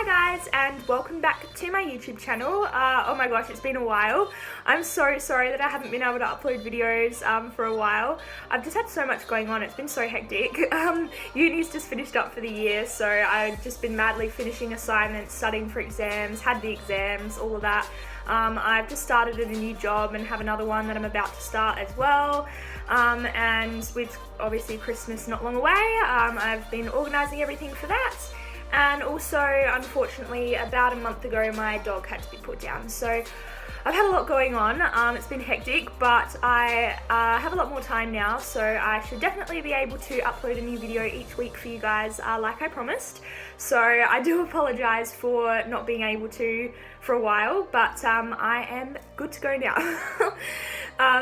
Hi guys, and welcome back to my YouTube channel. Oh my gosh, it's been a while. I'm so sorry that I haven't been able to upload videos for a while. I've just had so much going on, it's been so hectic. Uni's just finished up for the year, so I've just been madly finishing assignments, studying for exams, had the exams, all of that. I've just started at a new job and have another one that I'm about to start as well. And with obviously Christmas not long away, I've been organising everything for that. And also, unfortunately, about a month ago, my dog had to be put down. So I've had a lot going on. It's been hectic, but I have a lot more time now, so I should definitely be able to upload a new video each week for you guys, like I promised. So I do apologise for not being able to for a while, but I am good to go now.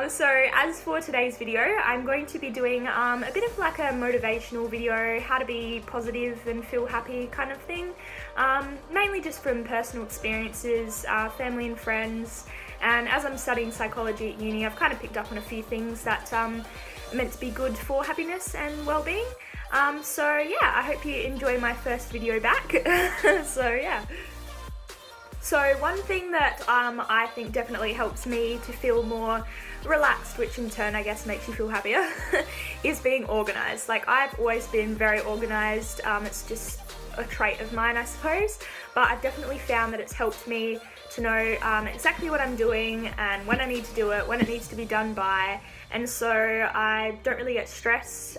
So as for today's video, I'm going to be doing a bit of like a motivational video, how to be positive and feel happy kind of thing. Mainly just from personal experiences, family and friends, and as I'm studying psychology at uni, I've kind of picked up on a few things that are meant to be good for happiness and well-being. So yeah, I hope you enjoy my first video back. So yeah. So one thing that I think definitely helps me to feel more relaxed, which in turn I guess makes you feel happier, is being organised. Like, I've always been very organised, it's just a trait of mine, I suppose, but I've definitely found that it's helped me to know exactly what I'm doing and when I need to do it, when it needs to be done by, and so I don't really get stressed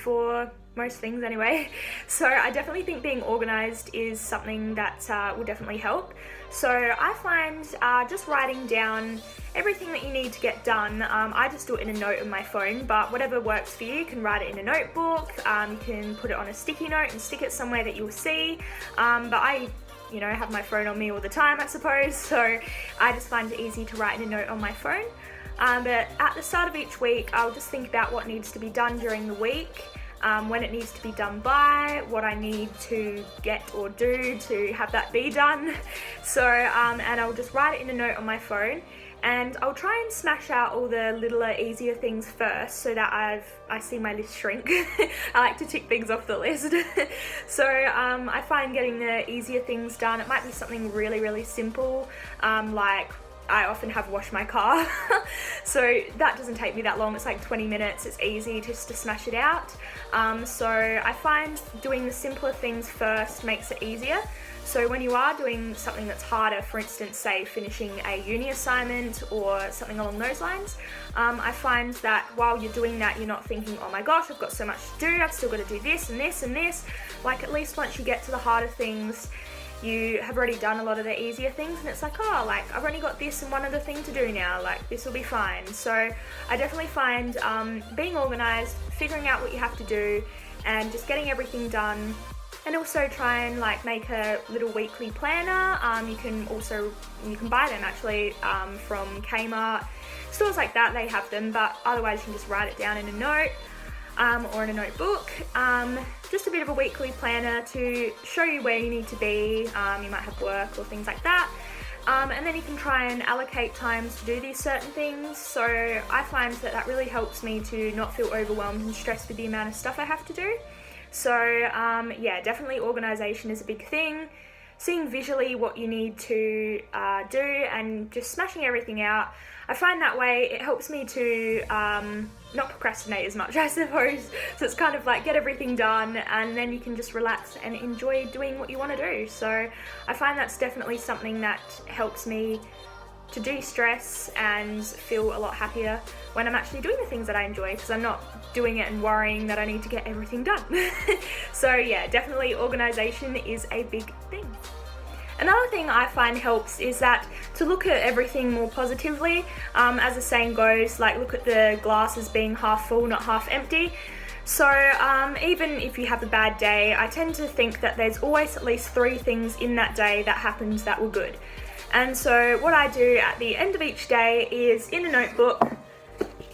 for most things anyway. So I definitely think being organised is something that will definitely help. So I find just writing down everything that you need to get done, I just do it in a note on my phone, but whatever works for you can write it in a notebook, you can put it on a sticky note and stick it somewhere that you'll see, but I have my phone on me all the time, I suppose, so I just find it easy to write in a note on my phone. But at the start of each week, I'll just think about what needs to be done during the week, when it needs to be done by, what I need to get or do to have that be done. So, and I'll just write it in a note on my phone, and I'll try and smash out all the littler, easier things first so that I see my list shrink. I like to tick things off the list. So I find getting the easier things done, it might be something really, really simple, like I often have washed my car, so that doesn't take me that long. It's like 20 minutes, it's easy just to smash it out. So I find doing the simpler things first makes it easier. So when you are doing something that's harder, for instance, say finishing a uni assignment or something along those lines, I find that while you're doing that, you're not thinking, oh my gosh, I've got so much to do, I've still got to do this and this and this. Like, at least once you get to the harder things, you have already done a lot of the easier things, and it's like, oh, like, I've only got this and one other thing to do now, like, this will be fine. So I definitely find being organised, figuring out what you have to do, and just getting everything done, and also try and like make a little weekly planner. You can buy them actually from Kmart, stores like that, they have them, but otherwise you can just write it down in a note. Or in a notebook, just a bit of a weekly planner to show you where you need to be. You might have work or things like that, and then you can try and allocate times to do these certain things. So I find that really helps me to not feel overwhelmed and stressed with the amount of stuff I have to do. So yeah, definitely organisation is a big thing. Seeing visually what you need to do and just smashing everything out. I find that way it helps me to not procrastinate as much, I suppose. So it's kind of like get everything done, and then you can just relax and enjoy doing what you want to do. So I find that's definitely something that helps me to de-stress and feel a lot happier when I'm actually doing the things that I enjoy, because I'm not doing it and worrying that I need to get everything done. So yeah, definitely organisation is a big thing. Another thing I find helps is that to look at everything more positively, as the saying goes, like, look at the glass as being half full, not half empty. So even if you have a bad day, I tend to think that there's always at least 3 things in that day that happened that were good. And so what I do at the end of each day is, in a notebook,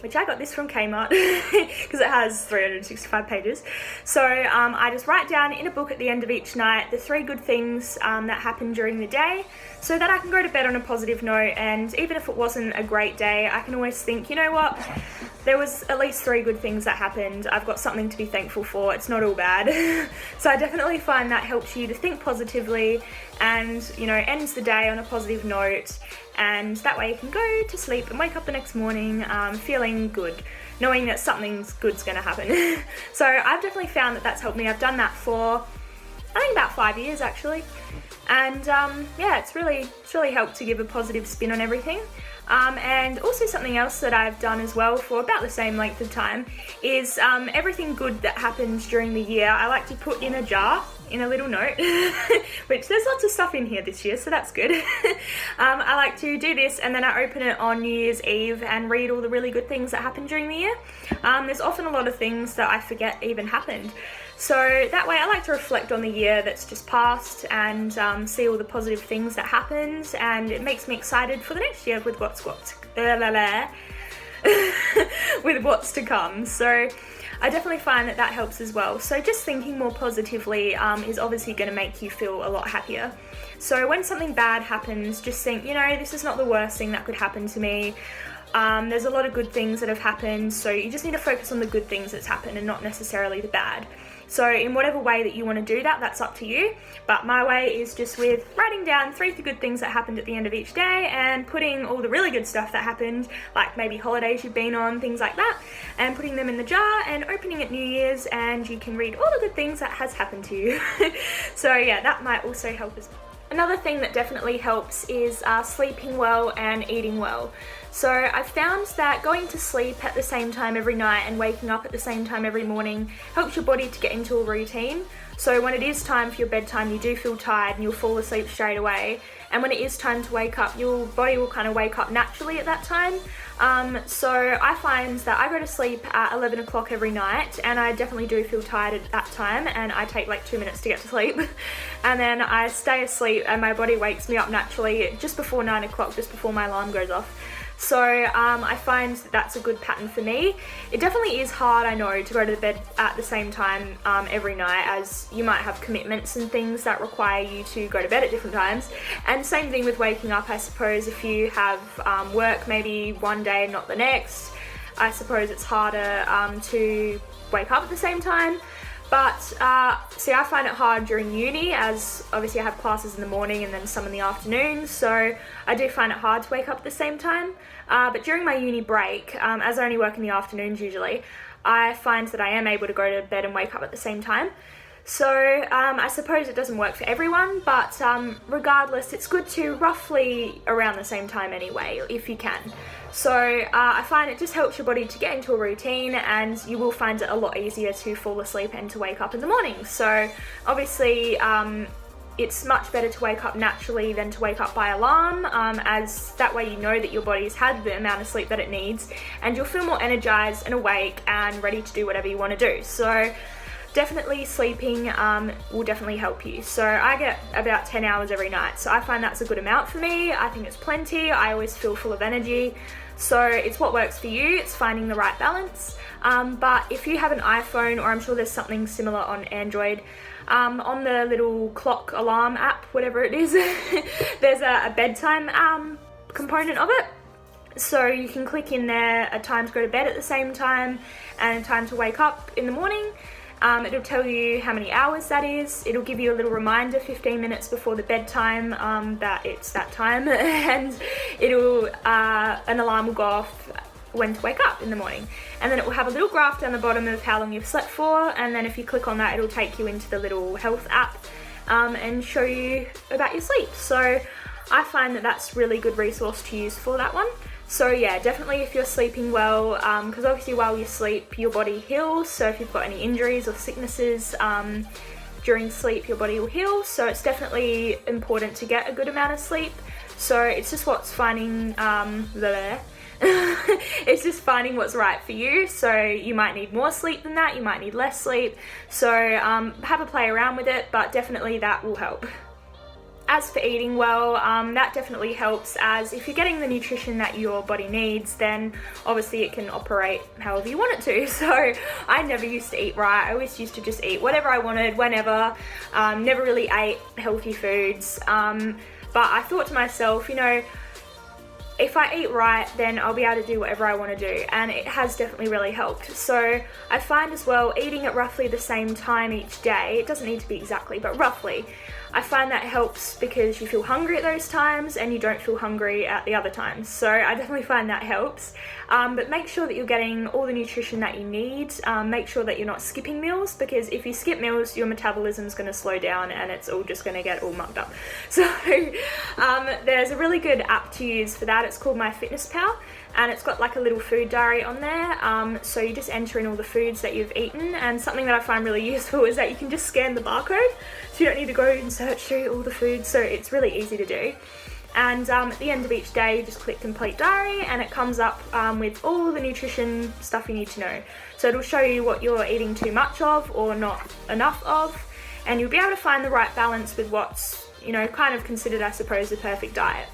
which I got this from Kmart because it has 365 pages. So I just write down in a book at the end of each night the 3 good things that happened during the day, so that I can go to bed on a positive note, and even if it wasn't a great day, I can always think, you know what, there was at least 3 good things that happened. I've got something to be thankful for. It's not all bad. So I definitely find that helps you to think positively and, you know, ends the day on a positive note, and that way you can go to sleep and wake up the next morning feeling good, knowing that something's good's going to happen. So I've definitely found that that's helped me. I've done that for, I think, about 5 years actually. And yeah, it's really helped to give a positive spin on everything. And also something else that I've done as well for about the same length of time is everything good that happens during the year, I like to put in a jar, in a little note, which there's lots of stuff in here this year, so that's good. I like to do this, and then I open it on New Year's Eve and read all the really good things that happened during the year. There's often a lot of things that I forget even happened. So that way I like to reflect on the year that's just passed and see all the positive things that happened, and it makes me excited for the next year with what's to come. So I definitely find that helps as well. So just thinking more positively is obviously going to make you feel a lot happier. So when something bad happens, just think, you know, this is not the worst thing that could happen to me. There's a lot of good things that have happened, so you just need to focus on the good things that's happened and not necessarily the bad. So in whatever way that you want to do that, that's up to you. But my way is just with writing down 3 good things that happened at the end of each day, and putting all the really good stuff that happened, like maybe holidays you've been on, things like that, and putting them in the jar and opening at New Year's, and you can read all the good things that has happened to you. So yeah, that might also help as well. Another thing that definitely helps is sleeping well and eating well. So I've found that going to sleep at the same time every night and waking up at the same time every morning helps your body to get into a routine. So when it is time for your bedtime, you do feel tired and you'll fall asleep straight away. And when it is time to wake up, your body will kind of wake up naturally at that time. So I find that I go to sleep at 11 o'clock every night, and I definitely do feel tired at that time, and I take like 2 minutes to get to sleep. And then I stay asleep and my body wakes me up naturally just before 9 o'clock, just before my alarm goes off. So I find that that's a good pattern for me. It definitely is hard, I know, to go to bed at the same time every night, as you might have commitments and things that require you to go to bed at different times. And same thing with waking up, I suppose. If you have work maybe one day, not the next, I suppose it's harder to wake up at the same time. But see, I find it hard during uni, as obviously I have classes in the morning and then some in the afternoon, so I do find it hard to wake up at the same time. But during my uni break, as I only work in the afternoons usually, I find that I am able to go to bed and wake up at the same time. So I suppose it doesn't work for everyone, but regardless, it's good to roughly around the same time anyway, if you can. So I find it just helps your body to get into a routine, and you will find it a lot easier to fall asleep and to wake up in the morning. So obviously it's much better to wake up naturally than to wake up by alarm, as that way you know that your body's had the amount of sleep that it needs, and you'll feel more energized and awake and ready to do whatever you want to do. So definitely sleeping will definitely help you. So I get about 10 hours every night, so I find that's a good amount for me. I think it's plenty. I always feel full of energy. So it's what works for you. It's finding the right balance. But if you have an iPhone, or I'm sure there's something similar on Android, on the little clock alarm app, whatever it is, there's a bedtime component of it. So you can click in there a time to go to bed at the same time and a time to wake up in the morning. It'll tell you how many hours that is. It'll give you a little reminder 15 minutes before the bedtime that it's that time, and it'll an alarm will go off when to wake up in the morning. And then it will have a little graph down the bottom of how long you've slept for, and then if you click on that, it'll take you into the little health app and show you about your sleep. So I find that that's really good resource to use for that one. So yeah, definitely if you're sleeping well, because obviously while you sleep, your body heals. So if you've got any injuries or sicknesses during sleep, your body will heal. So it's definitely important to get a good amount of sleep. So it's just what's finding it's just finding what's right for you. So you might need more sleep than that, you might need less sleep. So have a play around with it, but definitely that will help. as for eating well, that definitely helps, as if you're getting the nutrition that your body needs, then obviously it can operate however you want it to. So I never used to eat right. I always used to just eat whatever I wanted, whenever, never really ate healthy foods. But I thought to myself, you know, if I eat right, then I'll be able to do whatever I want to do, and it has definitely really helped. So I find as well, eating at roughly the same time each day, it doesn't need to be exactly, but roughly, I find that helps because you feel hungry at those times and you don't feel hungry at the other times. So I definitely find that helps. But make sure that you're getting all the nutrition that you need. Make sure that you're not skipping meals, because if you skip meals, your metabolism is going to slow down and it's all just going to get all mucked up. So there's a really good app to use for that. It's called MyFitnessPal, and it's got like a little food diary on there. So you just enter in all the foods that you've eaten, and something that I find really useful is that you can just scan the barcode, so you don't need to go and search through all the foods. So it's really easy to do. And at the end of each day, you just click complete diary, and it comes up with all the nutrition stuff you need to know. So it'll show you what you're eating too much of or not enough of, and you'll be able to find the right balance with what's, you know, kind of considered, I suppose, the perfect diet.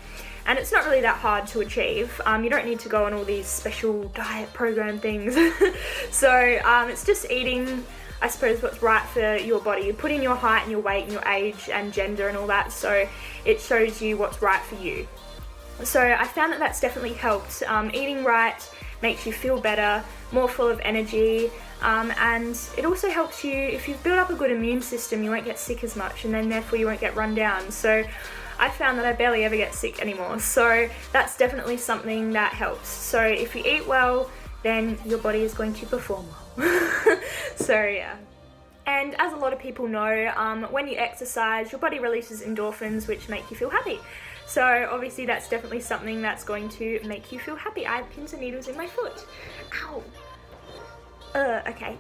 And it's not really that hard to achieve. You don't need to go on all these special diet program things. So it's just eating, I suppose, what's right for your body. You put in your height and your weight and your age and gender and all that, so it shows you what's right for you. So I found that that's definitely helped. Eating right makes you feel better, more full of energy, and it also helps you, if you've built up a good immune system, you won't get sick as much, and then therefore you won't get run down. So I found that I barely ever get sick anymore, so that's definitely something that helps. So if you eat well, then your body is going to perform well. So yeah. And as a lot of people know, when you exercise, your body releases endorphins, which make you feel happy. So obviously that's definitely something that's going to make you feel happy. I have pins and needles in my foot. Ow. Okay.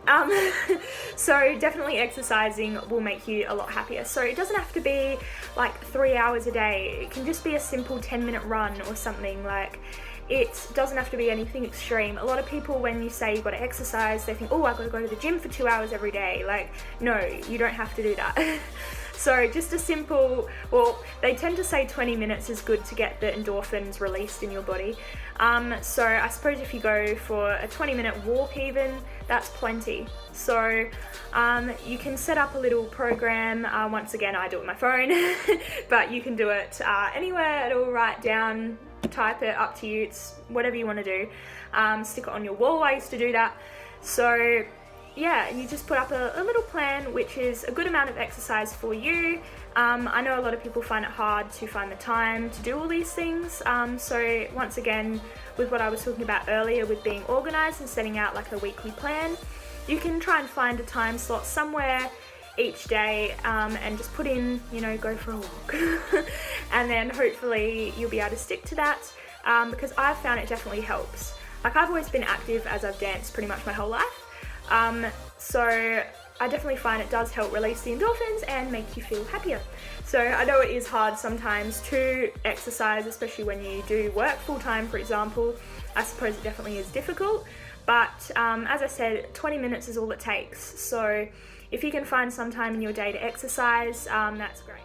So definitely exercising will make you a lot happier. So it doesn't have to be like 3 hours a day. It can just be a simple 10-minute run or something. Like, it doesn't have to be anything extreme. A lot of people, when you say you've got to exercise, they think, oh, I've got to go to the gym for 2 hours every day. Like, no, you don't have to do that. So just a simple, well, they tend to say 20 minutes is good to get the endorphins released in your body. So I suppose if you go for a 20-minute walk even, that's plenty. So you can set up a little program. Once again, I do it on my phone, but you can do it anywhere. It'll write down, type it, up to you. It's whatever you want to do. Stick it on your wall. I used to do that. So yeah, you just put up a little plan, which is a good amount of exercise for you. I know a lot of people find it hard to find the time to do all these things. So once again, with what I was talking about earlier with being organized and setting out like a weekly plan, you can try and find a time slot somewhere each day, and just put in, you know, go for a walk. And then hopefully you'll be able to stick to that, because I've found it definitely helps. Like, I've always been active as I've danced pretty much my whole life. So I definitely find it does help release the endorphins and make you feel happier. So I know it is hard sometimes to exercise, especially when you do work full time, for example. I suppose it definitely is difficult, but as I said, 20 minutes is all it takes. So if you can find some time in your day to exercise, that's great.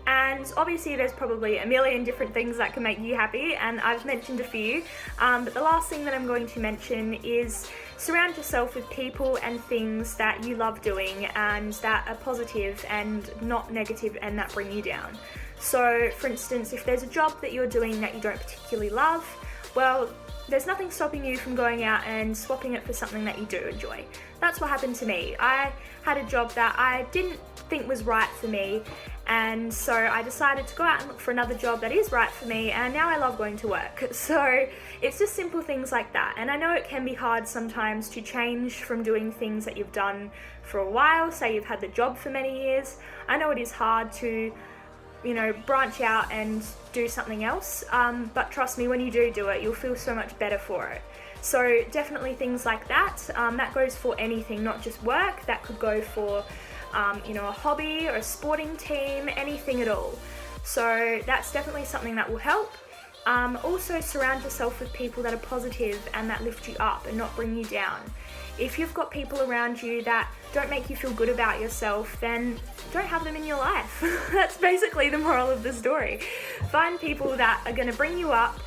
And obviously there's probably a million different things that can make you happy, and I've mentioned a few, but the last thing that I'm going to mention is surround yourself with people and things that you love doing and that are positive and not negative and that bring you down. So for instance, if there's a job that you're doing that you don't particularly love, well, there's nothing stopping you from going out and swapping it for something that you do enjoy. That's what happened to me. I had a job that I didn't think was right for me, and so I decided to go out and look for another job that is right for me, and now I love going to work. So it's just simple things like that. And I know it can be hard sometimes to change from doing things that you've done for a while. Say you've had the job for many years. I know it is hard to, you know, branch out and do something else, but trust me, when you do it, you'll feel so much better for it. So definitely things like that. That goes for anything, not just work. That could go for you know, a hobby or a sporting team, anything at all. So that's definitely something that will help. Also surround yourself with people that are positive and that lift you up and not bring you down. If you've got people around you that don't make you feel good about yourself, then don't have them in your life. That's basically the moral of the story. Find people that are going to bring you up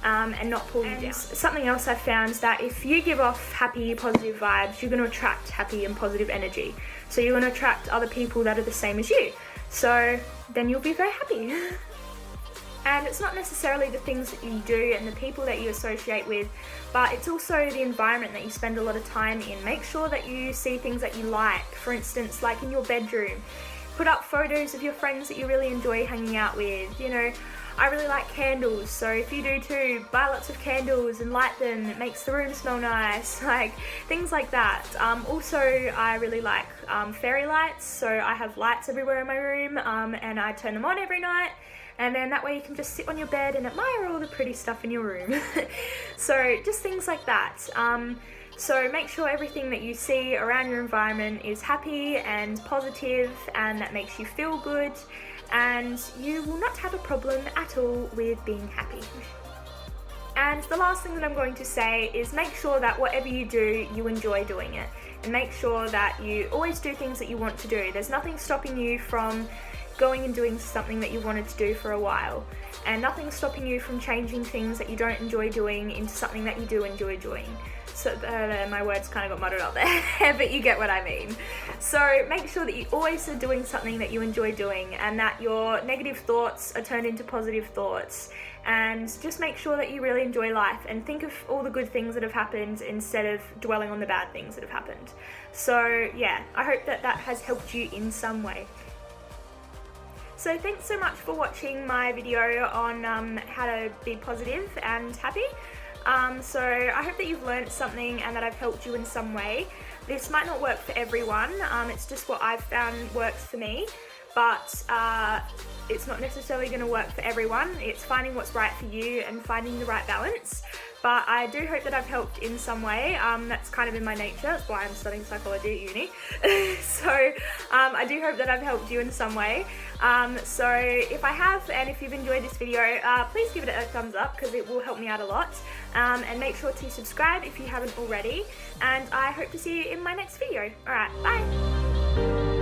and not pull you down. Something else I've found is that if you give off happy, positive vibes, you're going to attract happy and positive energy. So you're going to attract other people that are the same as you. So then you'll be very happy. And it's not necessarily the things that you do and the people that you associate with, but it's also the environment that you spend a lot of time in. Make sure that you see things that you like. For instance, like in your bedroom, put up photos of your friends that you really enjoy hanging out with. You know, I really like candles, so if you do too, buy lots of candles and light them. It makes the room smell nice, like things like that. Also, I really like fairy lights, so I have lights everywhere in my room, and I turn them on every night. And then that way you can just sit on your bed and admire all the pretty stuff in your room. So just things like that. So make sure everything that you see around your environment is happy and positive and that makes you feel good, and you will not have a problem at all with being happy. And the last thing that I'm going to say is make sure that whatever you do, you enjoy doing it. And make sure that you always do things that you want to do. There's nothing stopping you from going and doing something that you wanted to do for a while, and nothing's stopping you from changing things that you don't enjoy doing into something that you do enjoy doing. So my words kind of got muddled up there, but you get what I mean. So make sure that you always are doing something that you enjoy doing, and that your negative thoughts are turned into positive thoughts, and just make sure that you really enjoy life and think of all the good things that have happened instead of dwelling on the bad things that have happened. So yeah, I hope that that has helped you in some way. So thanks so much for watching my video on how to be positive and happy. So I hope that you've learned something and that I've helped you in some way. This might not work for everyone, it's just what I've found works for me, but it's not necessarily going to work for everyone. It's finding what's right for you and finding the right balance. But I do hope that I've helped in some way. That's kind of in my nature. That's why I'm studying psychology at uni. So I do hope that I've helped you in some way. So if I have, and if you've enjoyed this video, please give it a thumbs up because it will help me out a lot. And make sure to subscribe if you haven't already. And I hope to see you in my next video. Alright, bye!